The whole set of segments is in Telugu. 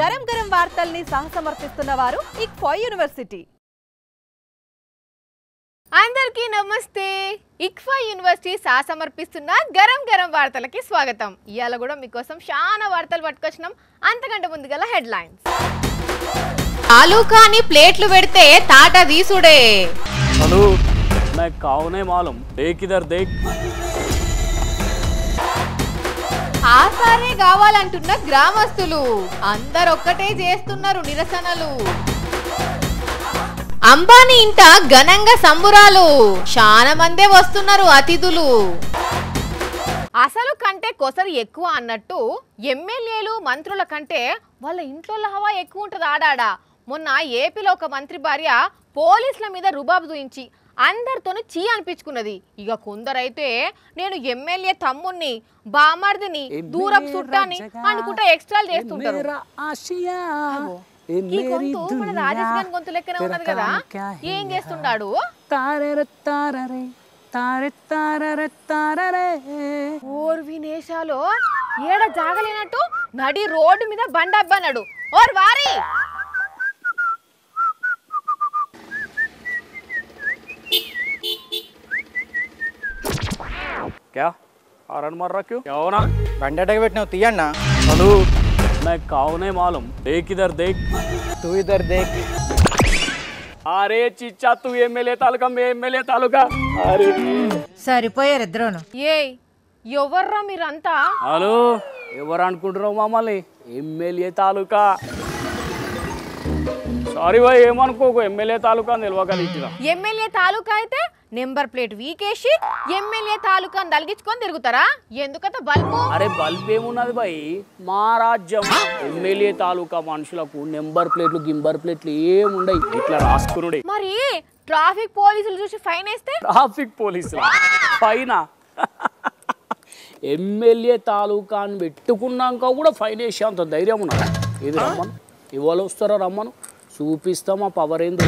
గరం గరం వార్తల్ని సహసమర్పిస్తున్న వారు ఇక్ఫా యూనివర్సిటీ. అందరికీ నమస్తే. ఇక్ఫా యూనివర్సిటీ సహసమర్పిస్తున్న గరం గరం వార్తలకి స్వాగతం. ఇవాళ కూడా మీకోసం చాలా వార్తలు పట్టుకొచ్చినాం. అంతకంటే ముందుగల హెడ్లైన్స్. ఆలూకాని ప్లేట్లు పెడితే తాట తీసుడే. హలో मैं కావునే మాలూం దేక్ ఇదర్ దేక్. ఆసారే కావాలంటున్న గ్రామస్తులు అందరు ఒక్కటే చేస్తున్నారు నిరసనలు. అంబానీ ఇంట ఘనంగా సంబురాలు, చాలా మందే వస్తున్నారు అతిథులు. అసలు కంటే కొసరు ఎక్కువ అన్నట్టు ఎమ్మెల్యేలు మంత్రుల కంటే వాళ్ళ ఇంట్లో హవా ఎక్కువ ఉంటుంది ఆడాడా. మొన్న ఏపీలో ఒక మంత్రి భార్య పోలీసుల మీద రుబాబు దూయించి అందరితోనూ చీ అనిపించుకున్నది. ఇక కొందరైతే నేను ఎమ్మెల్యే తమ్ముణ్ణి బామర్దిని దూరపు చుట్టాన్ని అనుకుంటా ఎక్స్ట్రాలు చేస్తుంటారు. ఈ గొంతు మన రాజేష్ గారి గొంతు లెక్కనే ఉన్నది కదా. ఏం చేస్తున్నాడు? ఓర్ వినేశాలో ఏడ జాగలేనట్టు నడి రోడ్డు మీద బండబ్బన్నాడు. ఓర్ వారి क्या हॉर्न मार रहा क्यों? क्या हो ना బండి అడ్డగా పెట్టినావు తీయన్నా. हेलो मैं కావునే మాలూం देख इधर देख. तू इधर देख. अरे चिच्चा तू एमएलए तालुका मैं एमएलए तालुका. अरे సరిపోయారు ఇద్దరును. ఏయ్ ఎవర్రా మీరంతా? హలో ఎవరు అనుకుంటున్నావు మమ్మల్ని? ఎమ్మెల్యే తాలూకా. సారీ బాయ్ ఏమనుకోకు, ఎమ్మెల్యే తాలూకా అని తెలియగలిగిన. ఎమ్మెల్యే తాలూకా అయితే నెంబర్ ప్లేట్ వీకేసి ఎమ్మెల్యే తాలూకా అని తలిగించుకొని తిరుగుతారా? ఎందుకంత బల్బు? అరే బల్బ్ ఏమున్నది బాయ్, మా రాజ్యం. ఎమ్మెల్యే తాలూకా మనుషులకు నెంబర్ ప్లేట్లు గింబర్ ప్లేట్లు ఏముండయి, ఇట్లా రాసుకునుడే. మరి ట్రాఫిక్ పోలీసులు చూసి ఫైన్ వేస్తే? ట్రాఫిక్ పోలీసులు ఫైన్? ఎమ్మెల్యే తాలూకా అని పెట్టుకున్నాక కూడా ఫైన్ వేసే అంత ధైర్యం ఉన్నదా? ఇది రమ్మను, ఇవాళ వస్తారో రమ్మను, చూపిస్తాం ఆ పవర్ ఏంది.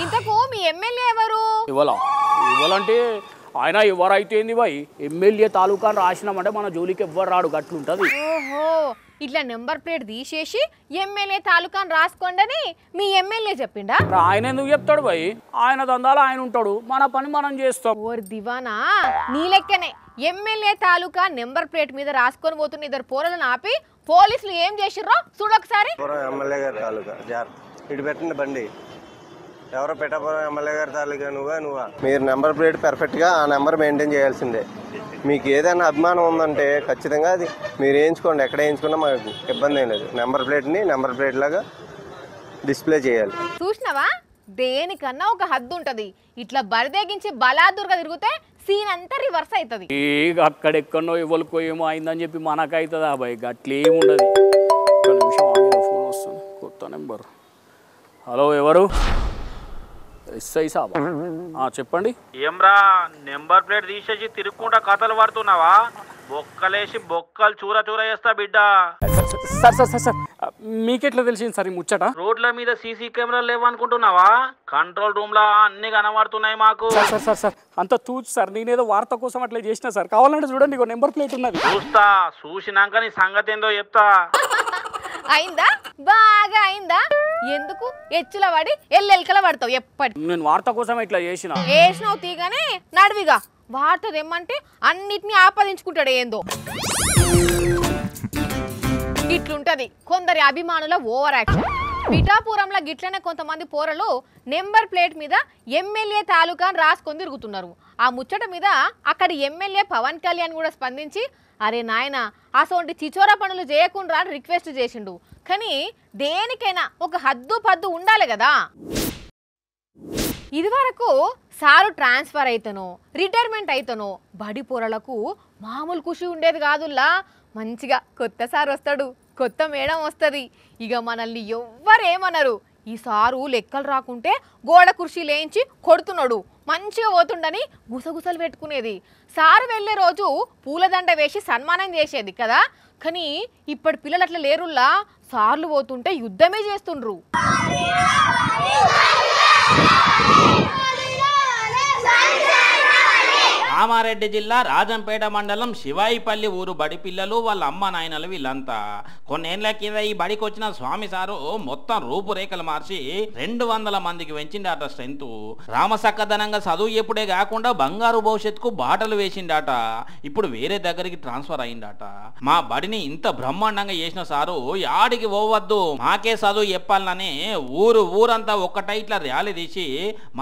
ఇంతకు మీ ఎమ్మెల్యే ఎవరు? ఇవ్వాలంటే ఆయన ఎవరైతే ఏంది బాయ్, ఎమ్మెల్యే తాలూకా అని రాసినామంటే మన జోలికి ఎవ్వరు రాడు, గట్లుంటది. ఓహో, ఇట్లా నెంబర్ ప్లేట్ తీసేసి ఎమ్మెల్యే తాలూకా అని రాసుకోండి మీ ఎమ్మెల్యే చెప్పిండా? ఆయన ఎందుకు చెప్తాడు బాయ్, ఆయన దందాలు ఆయన ఉంటాడు, మన పని మనం చేస్తాం. ఓర్ దివానా, నీ లెక్కనే ఎమ్మెల్యే తాలూకా నెంబర్ ప్లేట్ మీద రాసుకొని పోతున్న ఇద్దరు పోరలను ఆపి పోలీసులు ఏం చేసిర్రో చూడొకసారి. ఎమ్మెల్యే గారి తాలూకా ఇటు పెట్టండి బండి. ఎవరో పెట్టపోరా ఎమ్మెల్యే గారి తాలూకా నువ్వా? మీరు నెంబర్ ప్లేట్ పర్ఫెక్ట్గా ఆ నెంబర్ మెయింటైన్ చేయాల్సిందే. మీకు ఏదైనా అభిమానం ఉందంటే ఖచ్చితంగా అది మీరు వేయించుకోండి, ఎక్కడ వేయించుకున్నా మాకు ఇబ్బంది ఏం లేదు. నెంబర్ ప్లేట్ని నెంబర్ ప్లేట్ లాగా డిస్ప్లే చేయాలి. చూసినావా, దేనికన్నా ఒక హద్దు ఉంటది. ఇట్లా బరిదేగించి బలాదుర్గా తిరిగితే సీన్ అంతా రివర్స్ అవుతుంది. అక్కడెక్కడో ఎవరికో ఏమో అయిందని చెప్పి మనకైతుందా బాయ్, గట్లేముండదు. ఒక్క నిమిషం ఆగిన, ఫోన్ వస్తుంది, కొత్త నెంబర్. హలో ఎవరు? ఎస్ఐ సాబ్ చెప్పండి. ఏమ్రా నెంబర్ ప్లేట్ తీసేసి తిరుక్కుంటా కథలు పడుతున్నావా? బొక్కలేసి బొక్కలు చూర చూర చేస్తా బిడ్డ. సార్ సార్ సార్ సార్ మీకెట్లా తెలిసింది సార్ ఈ ముచ్చట? రోడ్ల మీద సీసీ కెమెరాలు లేవనుకుంటున్నావా? కంట్రోల్ రూమ్ లా అన్ని కనబడుతున్నాయి మాకు. సార్ సార్ సార్ అంత తూచు సార్, నేనేదో వార్త కోసం అట్లా చేసిన సార్. కావాలంటే చూడండి, ఇగో నెంబర్ ప్లేట్ ఉన్నది. చూస్తా, చూసినాక నీ సంగతి ఏందో చెప్తా. అయిందా? బాగా అయిందా? ఎందుకు ఎచ్చుల పడి ఎల్లెల్కల పడతావు ఎప్పటి? నేను వార్త కోసం ఇట్లా చేసిన. వేసినావు తీగానే నడివిగా. వార్త తెమ్మంటే అన్నిటినీ ఆపాదించుకుంటాడు ఏందో. ఇట్లుంటది కొందరి అభిమానుల ఓవర్ యాక్షన్. పిఠాపురంలో గిట్లనే కొంతమంది పోరలు నెంబర్ ప్లేట్ మీద ఎమ్మెల్యే తాలూకా అని రాసుకొని తిరుగుతున్నారు. ఆ ముచ్చట మీద అక్కడి ఎమ్మెల్యే పవన్ కళ్యాణ్ కూడా స్పందించి, అరే నాయన అసోంటి చిచోర పనులు చేయకుండా అని రిక్వెస్ట్ చేసిండు. కానీ దేనికైనా ఒక హద్దు పద్దు ఉండాలి కదా. ఇది వరకు సారు ట్రాన్స్ఫర్ అయితేనో రిటైర్మెంట్ అయితేనో బడి పోరలకు మామూలు ఖుషి ఉండేది కాదుల్లా. మంచిగా కొత్త సార్ వస్తాడు, కొత్త మేడం వస్తుంది, ఇక మనల్ని ఎవ్వరేమనరు. ఈ సారు లెక్కలు రాకుంటే గోడ కుర్చీ లేయించి కొడుతున్నాడు, మంచిగా పోతుండని గుసగుసలు పెట్టుకునేది. సారు వెళ్ళే రోజు పూలదండ వేసి సన్మానం చేసేది కదా. కానీ ఇప్పటి పిల్లలు అట్లా లేరుల్లా. సార్లు పోతుంటే యుద్ధమే చేస్తుండ్రు. కామారెడ్డి జిల్లా రాజంపేట మండలం శివాయిపల్లి ఊరు బడి పిల్లలు వాళ్ళ అమ్మ నాయనలు వీళ్ళంతా కొన్నేళ్ల కింద ఈ బడికి వచ్చిన స్వామి సారు మొత్తం రూపురేఖలు మార్చి 200 మందికి పెంచిండాట స్ట్రెంత్. రామసక్కదనంగా చదువు ఎప్పుడే కాకుండా బంగారు భవిష్యత్తుకు బాటలు వేసిండాట. ఇప్పుడు వేరే దగ్గరికి ట్రాన్స్ఫర్ అయిందట. మా బడిని ఇంత బ్రహ్మాండంగా చేసిన సారు యాడికి పోవద్దు, మాకే చదువు చెప్పాలని ఊరంతా ఒక్కటై ఇట్లా ర్యాలీ తీసి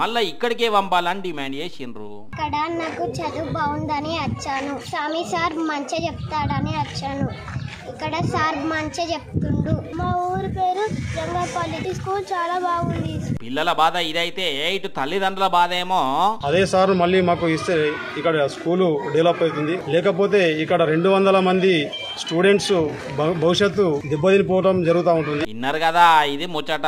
మళ్ళా ఇక్కడికే పంపాలని డిమాండ్ చేసిండ్రు. ఇక్కడ నాకు చదువు బాగుందని వచ్చాను, స్వామి సార్ మంచిగా చెప్తాడని వచ్చాను. ఇక్కడ సార్ మంచిగా చెప్తుండు. మా ఊరి పేరు రంగపల్లి స్కూల్ చాలా బాగుంది. పిల్లల బాధ ఇదైతే ఇటు తల్లిదండ్రుల బాధ ఏమో అదే సార్ మళ్ళీ మాకు ఇస్తే ఇక్కడ స్కూలు డెవలప్ అవుతుంది. లేకపోతే ఇక్కడ 200 మంది స్టూడెంట్స్ భవిష్యత్తు దెబ్బతినిపోవడం జరుగుతూ ఉంటుంది. విన్నారు కదా, ఇది ముచ్చట.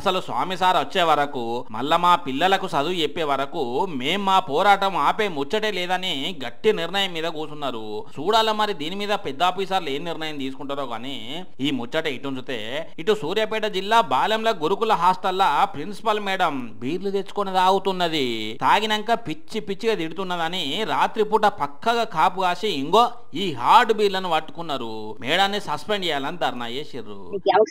అసలు స్వామి సార్ వచ్చే వరకు మళ్ళా మా పిల్లలకు చదువు చెప్పే వరకు మేం మా పోరాటం ఆపే ముచ్చటే లేదని గట్టి నిర్ణయం మీద కూర్చున్నారు. చూడాల మరి దీని మీద పెద్ద ఆఫీసర్లు ఏం నిర్ణయం తీసుకుంటారో కానీ ఈ ముచ్చట ఇటుంచితే ఇటు సూర్యాపేట జిల్లా బాలెంల గురుకుల హాస్టల్లా ప్రిన్సిపల్ మేడం బీర్లు తెచ్చుకొని తాగుతున్నది. తాగినాక పిచ్చిగా తిడుతున్నదని రాత్రిపూట పక్కగా కాపు కాసి ఇంగో ఈ హార్డ్ బీర్లను పట్టుకున్నారు. మేడాన్ని సస్పెండ్ చేయాలని ధర్నా చేసిర్రు.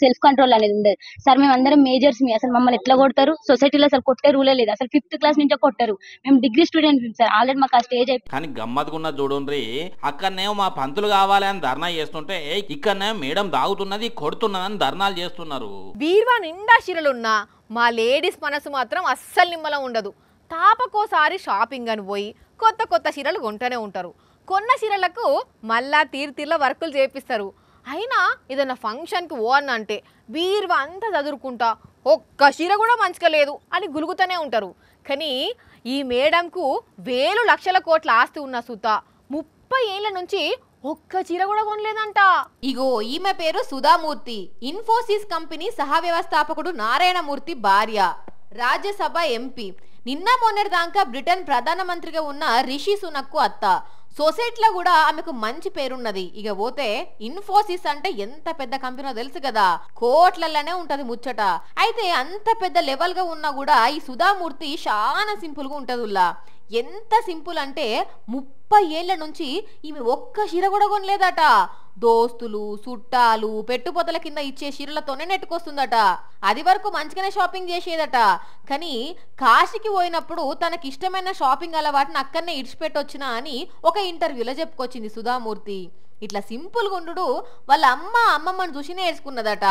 సెల్ఫ్ కంట్రోల్ అనేది ఉండదు సార్. మేము అందరం మేజర్స్, అసలు మమ్మల్ని ఎట్లా కొడతారు? సొసైటీలో అసలు కొట్టే రూలే లేదు. అసలు 5th క్లాస్ నుంచే కొట్టారు. మేము డిగ్రీ స్టూడెంట్ సార్, ఆల్రెడీ మాకు ఆ స్టేజ్ అయిపోయింది. కానీ గమ్మత్తుకున్న చూడండి, అక్కడనేమో మా పంతులు కావాలి అని ధర్నా చేస్తుంటే ఇక్కడనే మేడం దాగుతున్నది కొడుతున్నదని ధర్నాలు చేస్తున్నారు. బీర్వా నిండా చీరలున్నా మా లేడీస్ మనసు మాత్రం అస్సలు నిమ్మలం ఉండదు. తాపకోసారి షాపింగ్ అని పోయి కొత్త చీరలు కొంటూనే ఉంటారు. కొన్న చీరలకు మళ్ళా తీర్ల వర్కులు చేపిస్తారు. అయినా ఏదైనా ఫంక్షన్కి ఓన్ అంటే బీర్వా అంతా చదువుకుంటా ఒక్క చీర కూడా మంచిగా లేదు అని గులుగుతూనే ఉంటారు. కానీ ఈ మేడంకు వేలు లక్షల కోట్ల ఆస్తి ఉన్న సుత 30 ఏళ్ల నుంచి ఒక్క చీర కూడా కొనలేదంట. ఇగో ఈమె పేరు సుధామూర్తి. ఇన్ఫోసిస్ కంపెనీ సహ వ్యవస్థాపకుడు నారాయణమూర్తి భార్య, రాజ్యసభ ఎంపీ. నిన్న మొన్నటి దాకా బ్రిటన్ ప్రధానమంత్రిగా ఉన్న రిషి సునక్ అత్త. సొసైటీలో కూడా ఆమెకు మంచి పేరున్నది. ఇక పోతే ఇన్ఫోసిస్ అంటే ఎంత పెద్ద కంపెనీలో తెలుసు కదా, కోట్లలోనే ఉంటది ముచ్చట. అయితే అంత పెద్ద లెవెల్ గా ఉన్నా కూడా ఈ సుధామూర్తి చాలా సింపుల్ గా ఉంటదిలా. ఎంత సింపుల్ అంటే 30 ఏళ్ల నుంచి ఈమె ఒక్క చీర కూడా కొనలేదట. దోస్తులు చుట్టాలు పెట్టుపోతల కింద ఇచ్చే చీరలతోనే నెట్టుకొస్తుందట. అది వరకు మంచిగానే షాపింగ్ చేసేదట. కానీ కాశీకి పోయినప్పుడు తనకి ఇష్టమైన షాపింగ్ అలవాటుని అక్కడనే ఇడిచిపెట్టొచ్చినా అని ఒక ఇంటర్వ్యూలో చెప్పుకొచ్చింది సుధామూర్తి. ఇట్లా సింపుల్ గుండు వాళ్ళ అమ్మమ్మని చూసి నేర్చుకున్నదట.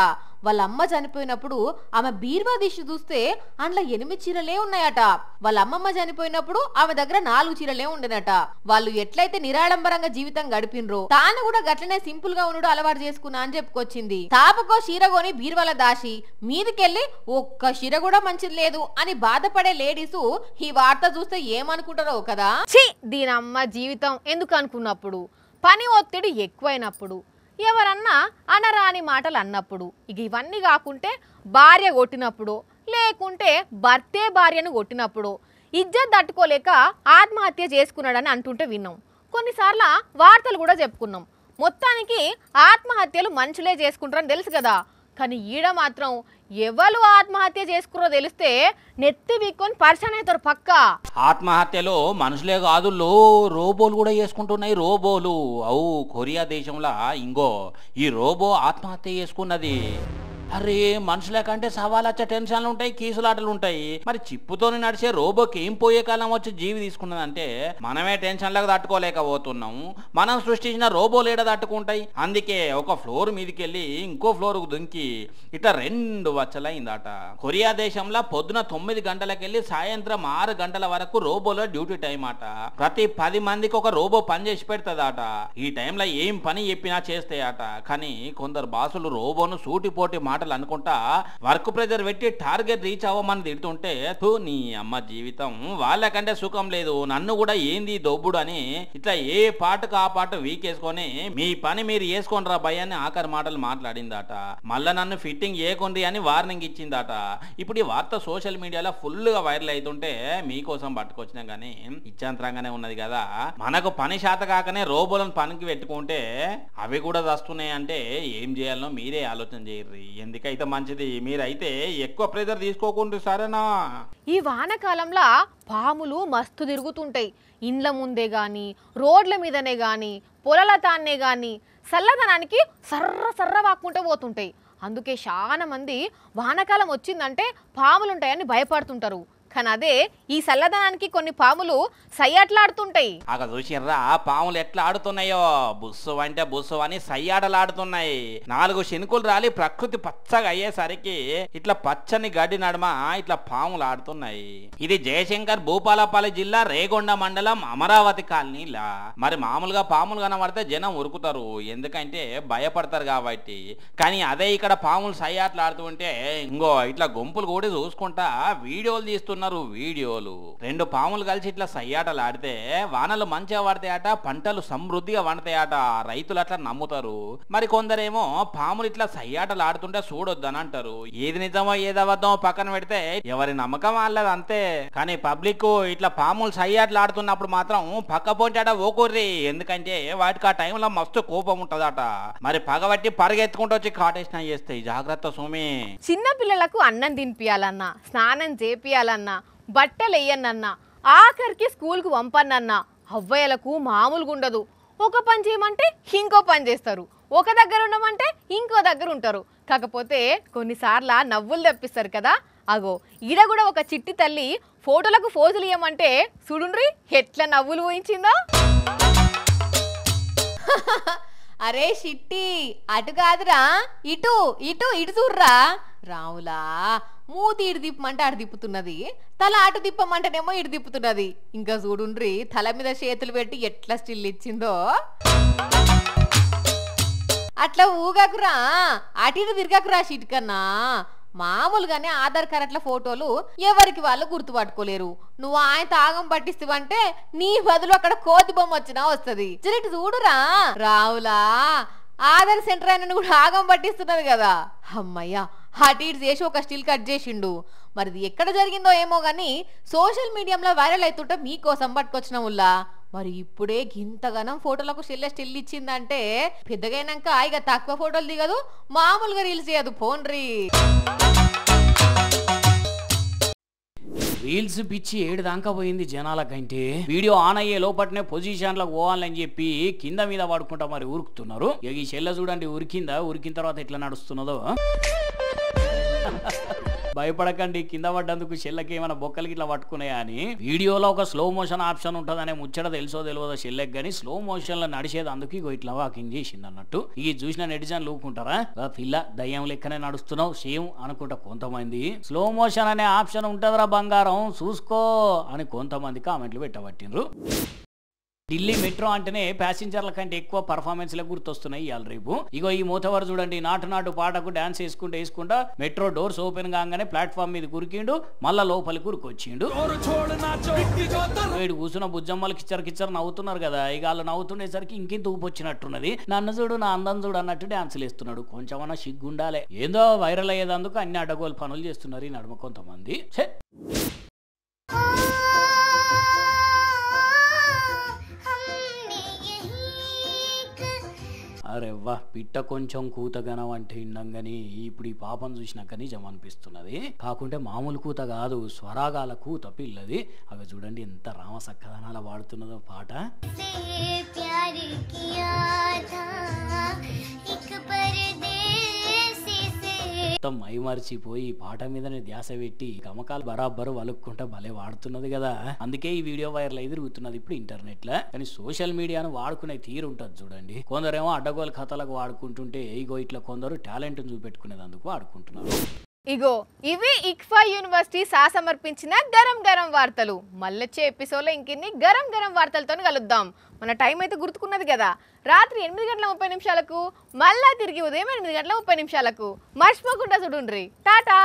వాళ్ళ అమ్మ చనిపోయినప్పుడు ఆమె బీర్వా తీసి చూస్తే అందులో 8 చీరలే ఉన్నాయట. వాళ్ళ అమ్మమ్మ చనిపోయినప్పుడు ఆమె దగ్గర 4 చీరలే ఉండేనట. వాళ్ళు ఎట్లయితే నిరాడంబరంగా జీవితం గడిపినరో తాను కూడా గట్లనే సింపుల్ గా ఉండు అలవాటు చేసుకున్నా అని చెప్పుకొచ్చింది. తాపకో చీర కొని బీర్వాల దాసి మీదికెళ్ళి ఒక్క చీర కూడా మంచిది లేదు అని బాధపడే లేడీసు ఈ వార్త చూస్తే ఏమనుకుంటారో కదా. దీనమ్మ జీవితం ఎందుకు అనుకున్నప్పుడు, పని ఒత్తిడి ఎక్కువైనప్పుడు, ఎవరన్నా అనరాని మాటలు అన్నప్పుడు, ఇక ఇవన్నీ కాకుంటే భార్య కొట్టినప్పుడు, లేకుంటే భర్తే భార్యను కొట్టినప్పుడు ఇజ్జత్ తట్టుకోలేక ఆత్మహత్య చేసుకున్నాడని అంటుంటే విన్నాం. కొన్నిసార్లు వార్తలు కూడా చెప్పుకున్నాం. మొత్తానికి ఆత్మహత్యలు మనుషులే చేసుకుంటారని తెలుసు కదా. కానీ ఈడ మాత్రం ఎవరు ఆత్మహత్య చేసుకురో తెలిస్తే నెత్తి వీక్కొని పరిచయం అవుతారు పక్క. ఆత్మహత్యలో మనుషులే కాదు రోబోలు కూడా చేసుకుంటున్నాయి. రోబోలు అవు కొరియా దేశంలో ఇంగో ఈ రోబో ఆత్మహత్య చేసుకున్నది. అరే మనుషుల కంటే సవాలచ్చ టెన్షన్లు ఉంటాయి, కీసులాటలు ఉంటాయి. మరి చిప్పుతోని నడిచే రోబోకి ఏం పోయే కాలం వచ్చి జీవి తీసుకున్నదంటే మనమే టెన్షన్లకు తట్టుకోలేకపోతున్నాం. మనం సృష్టించిన రోబోలు ఏడ తట్టుకుంటాయి. అందుకే ఒక ఫ్లోర్ మీదకి వెళ్ళి ఇంకో ఫ్లోర్కు దుంకి ఇట్లా 2 వచ్చలైందట. కొరియా దేశంలో పొద్దున 9 గంటలకు వెళ్ళి సాయంత్రం 6 గంటల వరకు రోబోలో డ్యూటీ టైం అట. ప్రతి 10 మందికి ఒక రోబో పని చేసి పెడతాదట. ఈ టైంలో ఏం పని చెప్పినా చేస్తాయట. కానీ కొందరు బాసులు రోబోను సూటిపోటి మాటలు అనుకుంటా వర్క్ ప్రెజర్ పెట్టి టార్గెట్ రీచ్ అవ్వమని తిడుతుంటే నీ అమ్మ జీవితం వాళ్ళకంటే సుఖం లేదు, నన్ను కూడా ఏంది దొబ్బుడు అని ఇట్లా ఏ పాటకు ఆ పాట వీకేసుకొని మీ పని మీరు వేసుకోండి రా భయ అని ఆఖరి మాటలు మాట్లాడిందట. మళ్ళా నన్ను ఫిట్టింగ్ చేయకుండి అని వార్నింగ్ ఇచ్చిందట. ఇప్పుడు ఈ వార్త సోషల్ మీడియాలో ఫుల్ గా వైరల్ అవుతుంటే మీకోసం పట్టుకొచ్చినా గానీ ఇచ్చాంతరంగానే ఉన్నది కదా. మనకు పని శాత కాకనే రోబోలను పనికి పెట్టుకుంటే అవి కూడా వస్తున్నాయి అంటే ఏం చేయాలనో మీరే ఆలోచన చేయర్రి. ఎందుకైతే మంచిది మీరైతే ఎక్కువ ప్రెజర్ తీసుకోకుండా సరేనా. ఈ వానకాలంలో పాములు మస్తు తిరుగుతుంటాయి. ఇండ్ల ముందే గాని రోడ్ల మీదనే గాని పొలాల తాన్నే గాని చల్లదనానికి సర్ర వాక్కుంటూ పోతుంటాయి. అందుకే చాలా మంది వానకాలం వచ్చిందంటే పాములు ఉంటాయని భయపడుతుంటారు. కానీ అదే ఈ చల్లదనానికి కొన్ని పాములు సయ్యాటలాడుతుంటాయి. అక్కడ చూసిర్రా పాములు ఎట్లా ఆడుతున్నాయో, బుస్సు అంటే బుస్సు అని సయ్యాటలాడుతున్నాయి. 4 శనుకులు రాలి ప్రకృతి పచ్చగా అయ్యేసరికి ఇట్లా పచ్చని గడ్డి నడుమ ఇట్లా పాములు ఆడుతున్నాయి. ఇది జయశంకర్ భూపాలపల్లి జిల్లా రేగొండ మండలం అమరావతి కాలనీలా. మరి మామూలుగా పాములు కనబడితే జనం ఉరుకుతారు, ఎందుకంటే భయపడతారు కాబట్టి. కానీ అదే ఇక్కడ పాములు సయ్యాటలాడుతుంటే ఇంకో ఇట్లా గుంపులు కూడా చూసుకుంటా వీడియోలు తీస్తున్నారు. వీడియోలు 2 పాములు కలిసి ఇట్లా సయ్యాటలు ఆడితే వానలు మంచిగా పడతాయట, పంటలు సమృద్ధిగా వండుతాయట, రైతులు అట్లా నమ్ముతారు. మరి కొందరేమో పాములు ఇట్లా సయ్యాటలు ఆడుతుంటే చూడొద్దని అంటారు. ఏది నిజమో ఏది అబద్ధమో పక్కన పెడితే ఎవరి నమ్మకం వాళ్ళది అంతే. కానీ పబ్లిక్ ఇట్లా పాములు సయ్యాటలు ఆడుతున్నప్పుడు మాత్రం పక్క పోంటాడ ఓకూర్రి, ఎందుకంటే వాటికి ఆ టైంలో మస్తు కోపం ఉంటదట. మరి పగబట్టి పరిగెత్తుకుంటూ వచ్చి కాటేసిన చేస్తాయి. జాగ్రత్త సోమి. చిన్న పిల్లలకు అన్నం తినిపియాలన్నా, స్నానం చేపియాలన్నా, బట్టలు వేయనన్నా, ఆఖరికి స్కూల్కు పంపనన్నా అవ్వయ్యలకు మామూలుగా ఉండదు. ఒక పని చేయమంటే ఇంకో పని చేస్తారు, ఒక దగ్గర ఉండమంటే ఇంకో దగ్గర ఉంటారు. కాకపోతే కొన్నిసార్లు నవ్వులు తెప్పిస్తారు కదా. అగో ఈడ కూడా ఒక చిట్టి తల్లి ఫోటోలకు ఫోజులు ఇవ్వమంటే చూడుండ్రి ఎట్లా నవ్వులు ఊహించిందో. అరే షిట్టి అటు కాదురా, ఇటు ఇటు ఇటు చూర్రా. రావులా మూతి ఇటు తిప్పమంటే అటు తిప్పుతున్నది, తల అటు తిప్పమంటేనేమో ఇటు తిప్పుతున్నది. ఇంకా చూడుండ్రి తల మీద చేతులు పెట్టి ఎట్లా స్టిల్ ఇచ్చిందో. అట్లా ఊగకురా, అటు ఇటు తిరగకురా షిట్ కన్నా. మామూలుగానే ఆధార్ కార్డుల ఫోటోలు ఎవరికి వాళ్ళు గుర్తుపట్టుకోలేరు. నువ్వు ఆయన తాగం పట్టిస్తావంటే నీ బదులు అక్కడ కోతి బొమ్మ వచ్చినా వస్తుంది. జరటి చూడురా రావులా, ఆధార్ సెంటర్ అయిన కూడా ఆగం పట్టిస్తున్నది కదా. అమ్మయ్యా అటు ఇటు చేసి ఒక స్టిల్ కట్ చేసిండు. మరిది ఎక్కడ జరిగిందో ఏమో గానీ సోషల్ మీడియాలో వైరల్ అవుతుంటే మీకోసం పట్టుకొచ్చిన ఉల్లా. మరి ఇప్పుడే గింతగానం ఫోటోలకు స్టిల్ ఇచ్చిందంటే పెద్దగైనాక ఇక తక్కువ ఫోటోలు దిగదు, మామూలుగా రీల్స్ చేయదు. పోన్రీ రీల్స్ పిచ్చి ఏడు దాకా పోయింది జనాలకంటే. వీడియో ఆన్ అయ్యే లోపట్నే పొజిషన్లకు పోవాలని చెప్పి కింద మీద పడుకుంటా మరి ఉరుకుతున్నారు. ఈ చెల్ల చూడండి ఉరికిన తర్వాత ఎట్లా నడుస్తున్నదో. భయపడకండి, కింద పడ్డందుకు చెల్లెకి ఏమైనా బొక్కలకి ఇట్లా పట్టుకున్నాయా అని. వీడియోలో ఒక స్లో మోషన్ ఆప్షన్ ఉంటుందనే ముచ్చట తెలుసో తెలియదో చెల్లెకి, కానీ స్లో మోషన్ లో నడిచేది అందుకు ఇగో ఇట్లా వాకింగ్ చేసింది అన్నట్టు. ఈ చూసిన నెటిజన్లు ఊరుకుంటారా, పిల్ల దయ్యం లెక్కనే నడుస్తున్నావు సేమ్ అనుకుంటా కొంతమంది. స్లో మోషన్ అనే ఆప్షన్ ఉంటుందిరా బంగారం చూసుకో అని కొంతమంది కామెంట్లు పెట్టబట్టిండ్రు. ఢిల్లీ మెట్రో అంటేనే ప్యాసింజర్ల కంటే ఎక్కువ పర్ఫార్మెన్స్లకు గుర్తొస్తున్నాయి ఇవాళ రేపు. ఇగో ఈ మోతవరు చూడండి నాటు పాటకు డాన్స్ వేసుకుంటా మెట్రో డోర్స్ ఓపెన్ కాగానే ప్లాట్ఫామ్ మీద కురికిండు, మళ్ళా లోపలికి కురికొచ్చిండు. వీడు కూర్చున్న బుజ్జమ్మలు కిచ్చర్ నవ్వుతున్నారు కదా. ఇక వాళ్ళు నవ్వుతుండేసరికి ఇంకింత ఊపొచ్చినట్టున్నది. నన్ను చూడు నా అందం చూడు అన్నట్టు డాన్సులు వేస్తున్నాడు. కొంచెమన్నా సిగ్గుండాలే. ఏందో వైరల్ అయ్యేదందుకు అన్ని అడ్డగోలు పనులు చేస్తున్నారు ఈ నడుమ కొంతమంది. అరే వా పిట్ట కొంచెం కూతగనం అంటే ఇండంగాని ఇప్పుడు ఈ పాపం చూసినాక నిజం అనిపిస్తున్నది. కాకుంటే మామూలు కూత కాదు, స్వరాగాల కూత పిల్లది. అవి చూడండి ఎంత రామ సక్కదనాల వాడుతున్నదో పాట. మొత్తం మైమర్చిపోయి పాట మీదనే ధ్యాస పెట్టి గమకాలు బరాబరు వలుక్కుంటా భలే వాడుతున్నది కదా. అందుకే ఈ వీడియో వైరల్ అయి తిరుగుతున్నది ఇప్పుడు ఇంటర్నెట్ లో. కానీ సోషల్ మీడియాను వాడుకునే తీరు ఉంటుంది చూడండి. కొందరేమో అడ్డగోలు కథలకు వాడుకుంటుంటే ఇగో ఇట్లా కొందరు టాలెంట్ చూపెట్టుకునేందుకు వాడుకుంటున్నారు. ఇగో ఇవి ఇక్ఫా యూనివర్సిటీ సమర్పించిన గరం వార్తలు. మళ్ళొచ్చే ఎపిసోడ్లో ఇంకిన్ని గరం వార్తలతో కలుద్దాం. మన టైం అయితే గుర్తుకున్నది కదా, రాత్రి 8:30 మళ్ళా తిరిగి ఉదయం 8:30 మర్చిపోకుండా చూడుండ్రి. టాటా.